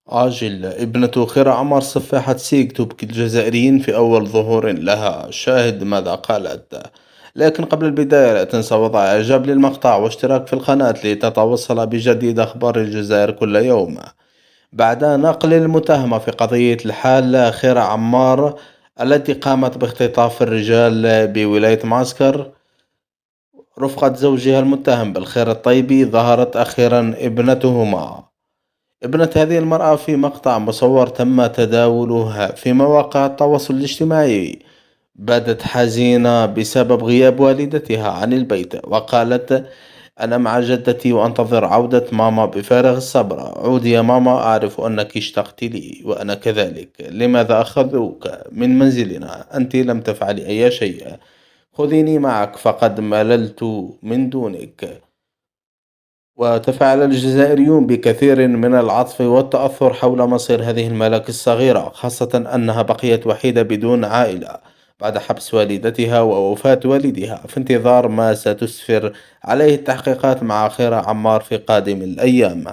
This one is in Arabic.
ابنة خير عمر صفحت سيك تبكي الجزائريين في أول ظهور لها. شاهد ماذا قالت. لكن قبل البداية لا تنسى وضع إعجاب للمقطع واشتراك في القناة لتتوصل بجديد أخبار الجزائر كل يوم. بعد نقل المتهمة في قضية الحالة خير عمار التي قامت باختطاف الرجال بولاية معسكر رفقة زوجها المتهم بالخير الطيبي، ظهرت أخيرا ابنة هذه المرأة في مقطع مصور تم تداوله في مواقع التواصل الاجتماعي. بدت حزينة بسبب غياب والدتها عن البيت، وقالت: أنا مع جدتي وأنتظر عودة ماما بفارغ الصبر. عودي يا ماما، أعرف أنك اشتقت لي وأنا كذلك. لماذا أخذوك من منزلنا؟ أنت لم تفعلي أي شيء. خذيني معك، فقد مللت من دونك. وتفاعل الجزائريون بكثير من العطف والتأثر حول مصير هذه الملك الصغيرة، خاصة أنها بقيت وحيدة بدون عائلة بعد حبس والدتها ووفاة والدها، في انتظار ما ستسفر عليه التحقيقات مع خير عمار في قادم الأيام.